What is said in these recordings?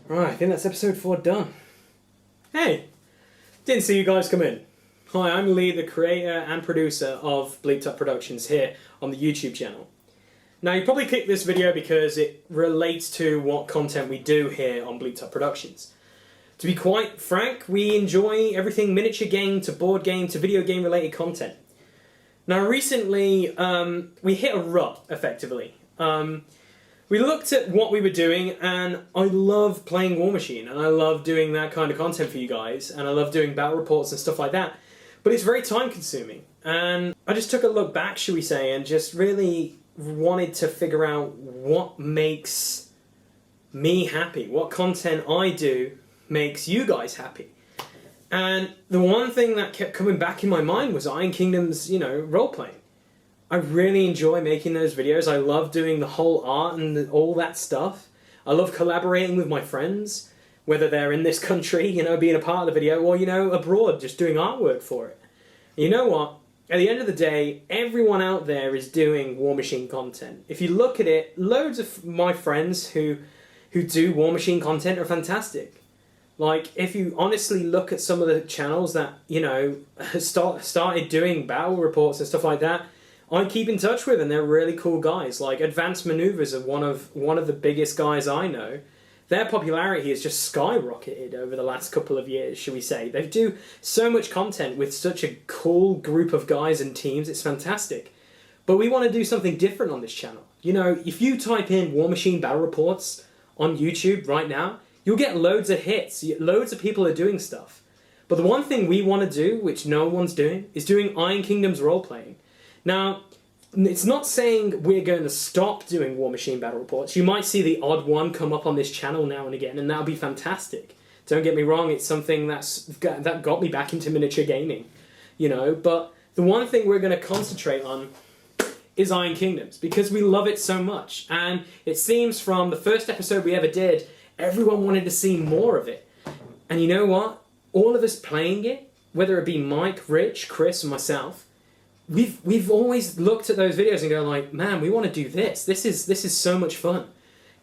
Right, I think that's episode 4 done. Hey! Didn't see you guys come in. Hi, I'm Lee, the creator and producer of Bleeped Up Productions here on the YouTube channel. Now, you probably clicked this video because it relates to what content we do here on Bleeped Up Productions. To be quite frank, we enjoy everything miniature game to board game to video game related content. Now, recently, we hit a rut, effectively. We looked at what we were doing, and I love playing Warmachine, and I love doing that kind of content for you guys, and I love doing battle reports and stuff like that, but it's very time consuming. And I just took a look back, shall we say, and just really wanted to figure out what makes me happy, what content I do makes you guys happy. And the one thing that kept coming back in my mind was Iron Kingdom's, role-playing. I really enjoy making those videos. I love doing the whole art and all that stuff. I love collaborating with my friends, whether they're in this country, being a part of the video, or, abroad, just doing artwork for it. You know what? At the end of the day, everyone out there is doing Warmachine content. If you look at it, loads of my friends who do Warmachine content are fantastic. Like, if you honestly look at some of the channels that, started doing battle reports and stuff like that, I keep in touch with, and they're really cool guys. Like, Advanced Maneuvers are one of the biggest guys I know. Their popularity has just skyrocketed over the last couple of years, shall we say. They do so much content with such a cool group of guys and teams, it's fantastic. But we want to do something different on this channel. If you type in Warmachine Battle Reports on YouTube right now, you'll get loads of hits. Loads of people are doing stuff. But the one thing we want to do, which no one's doing, is doing Iron Kingdom's role-playing. Now, it's not saying we're going to stop doing Warmachine Battle Reports. You might see the odd one come up on this channel now and again, and that'll be fantastic. Don't get me wrong, it's something that got me back into miniature gaming. But the one thing we're going to concentrate on is Iron Kingdoms, because we love it so much. And it seems from the first episode we ever did, everyone wanted to see more of it. And you know what? All of us playing it, whether it be Mike, Rich, Chris, and myself, we've always looked at those videos and go like, man, we want to do this. This is so much fun.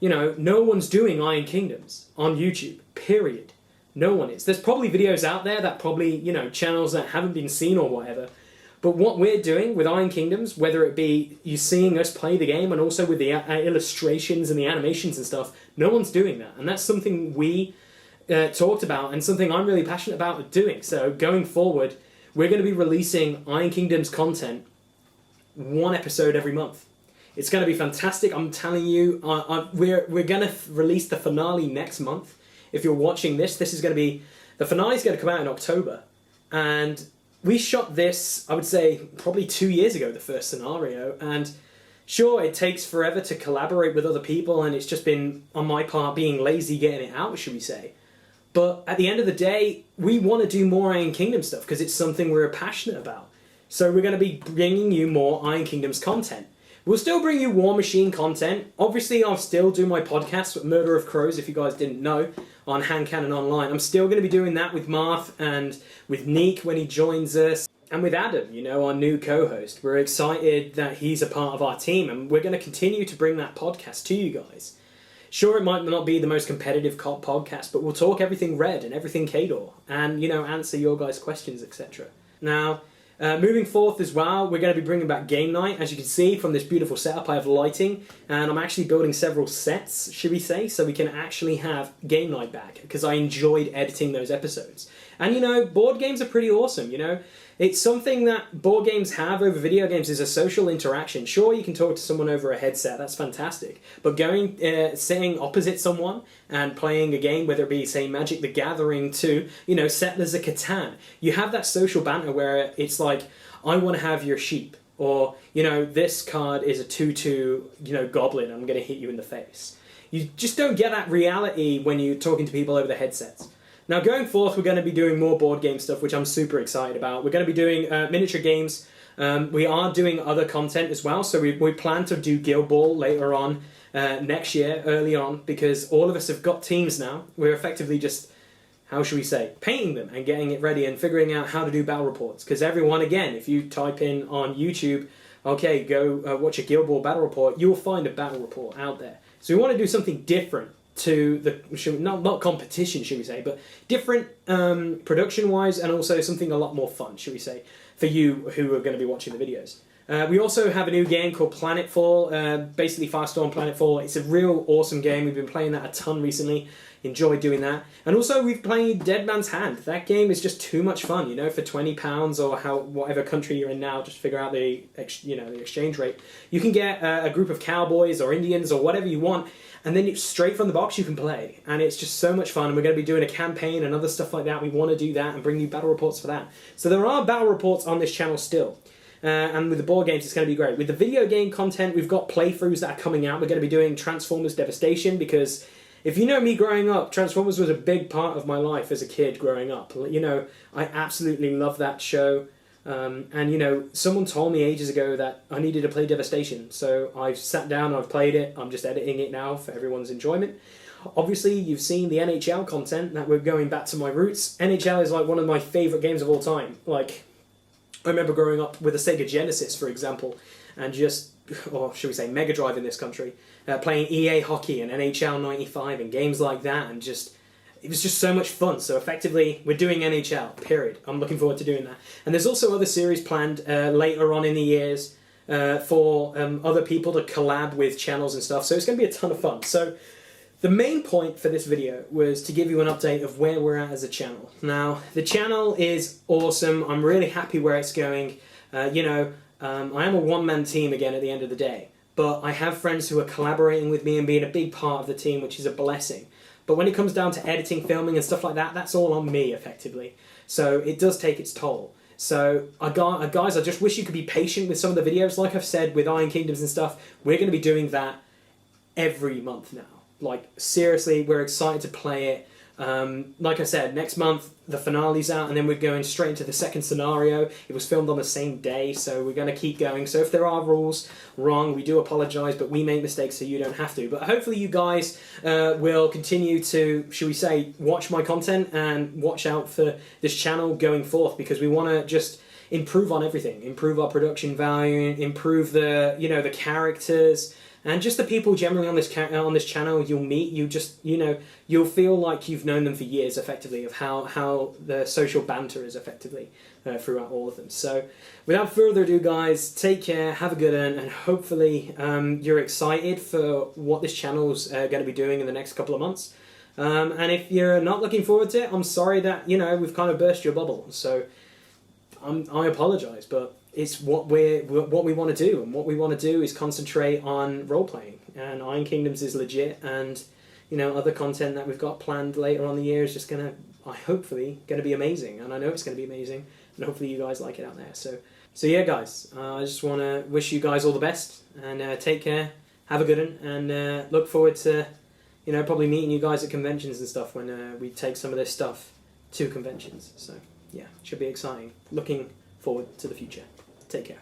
No one's doing Iron Kingdoms on YouTube, period. No one is. There's probably videos out there that probably, channels that haven't been seen or whatever. But what we're doing with Iron Kingdoms, whether it be you seeing us play the game and also with the illustrations and the animations and stuff, no one's doing that. And that's something we talked about and something I'm really passionate about doing. So going forward, we're going to be releasing Iron Kingdom's content one episode every month. It's going to be fantastic. I'm telling you, we're going to release the finale next month. If you're watching this, the finale is going to come out in October. And we shot this, I would say, probably 2 years ago, the first scenario. And sure, it takes forever to collaborate with other people, and it's just been, on my part, being lazy getting it out, should we say. But at the end of the day, we want to do more Iron Kingdom stuff because it's something we're passionate about. So we're going to be bringing you more Iron Kingdoms content. We'll still bring you Warmachine content. Obviously, I'll still do my podcast with Murder of Crows, if you guys didn't know, on Hand Cannon Online. I'm still going to be doing that with Marth and with Neek when he joins us. And with Adam, our new co-host. We're excited that he's a part of our team, and we're going to continue to bring that podcast to you guys. Sure, it might not be the most competitive podcast, but we'll talk everything Red and everything Khador, and, answer your guys' questions, etc. Now, moving forth as well, we're going to be bringing back game night. As you can see from this beautiful setup, I have lighting, and I'm actually building several sets, should we say, so we can actually have game night back, because I enjoyed editing those episodes. And, board games are pretty awesome, It's something that board games have over video games is a social interaction. Sure, you can talk to someone over a headset, that's fantastic. But sitting opposite someone and playing a game, whether it be, say, Magic the Gathering to, Settlers of Catan, you have that social banter where it's like, I want to have your sheep. Or, this card is a 2/2, goblin, I'm going to hit you in the face. You just don't get that reality when you're talking to people over the headsets. Now, going forth, we're going to be doing more board game stuff, which I'm super excited about. We're going to be doing miniature games. We are doing other content as well, so we plan to do Guild Ball later on next year, early on, because all of us have got teams now. We're effectively just how should we say, painting them and getting it ready and figuring out how to do battle reports. Because everyone, again, if you type in on YouTube, okay, go watch a Guild Ball battle report, you'll find a battle report out there. So we want to do something different to the, not competition, should we say, but different production-wise, and also something a lot more fun, should we say, for you who are going to be watching the videos. We also have a new game called Planetfall, basically Firestorm Planetfall. It's a real awesome game. We've been playing that a ton recently. Enjoyed doing that. And also we've played Dead Man's Hand. That game is just too much fun, you know, for £20 or whatever country you're in now, just figure out the exchange rate. You can get a group of cowboys or Indians or whatever you want, and then straight from the box you can play. And it's just so much fun. And we're going to be doing a campaign and other stuff like that. We want to do that and bring you battle reports for that. So there are battle reports on this channel still. And with the board games, it's going to be great. With the video game content, we've got playthroughs that are coming out. We're going to be doing Transformers Devastation, because if you know me growing up, Transformers was a big part of my life as a kid growing up. You know, I absolutely love that show. And, you know, someone told me ages ago that I needed to play Devastation. So I've sat down, I've played it. I'm just editing it now for everyone's enjoyment. Obviously, you've seen the NHL content, that we're going back to my roots. NHL is like one of my favourite games of all time. Like, I remember growing up with a Sega Genesis, for example, and just, or should we say Mega Drive in this country, playing EA Hockey and NHL 95 and games like that, and just, it was just so much fun. So effectively, we're doing NHL, period. I'm looking forward to doing that. And there's also other series planned later on in the years for other people to collab with channels and stuff, so it's going to be a ton of fun. So the main point for this video was to give you an update of where we're at as a channel. Now, the channel is awesome. I'm really happy where it's going. You know, I am a one-man team again at the end of the day, but I have friends who are collaborating with me and being a big part of the team, which is a blessing. But when it comes down to editing, filming and stuff like that, that's all on me, effectively. So it does take its toll. So, guys, I just wish you could be patient with some of the videos. Like I've said, with Iron Kingdoms and stuff, we're going to be doing that every month now. Like, seriously, we're excited to play it. Like I said, next month the finale's out, and then we're going straight into the second scenario. It was filmed on the same day, so we're going to keep going. So if there are rules wrong, we do apologise, but we make mistakes so you don't have to. But hopefully you guys will continue to, should we say, watch my content and watch out for this channel going forth, because we want to just improve on everything. Improve our production value, improve the, you know, the characters, and just the people generally on this channel you'll meet. You just, you know, you'll feel like you've known them for years, effectively, of how the social banter is, effectively, throughout all of them. So, without further ado, guys, take care, have a good one, and hopefully you're excited for what this channel's going to be doing in the next couple of months. And if you're not looking forward to it, I'm sorry that, you know, we've kind of burst your bubble. So, I apologise, but it's what we want to do, and what we want to do is concentrate on role playing. And Iron Kingdoms is legit, and you know, other content that we've got planned later on the year is just hopefully going to be amazing, and I know it's going to be amazing, and hopefully you guys like it out there. So yeah, guys, I just want to wish you guys all the best, and take care, have a good one, and look forward to, you know, probably meeting you guys at conventions and stuff when we take some of this stuff to conventions. So yeah, should be exciting. Looking forward to the future. Take care.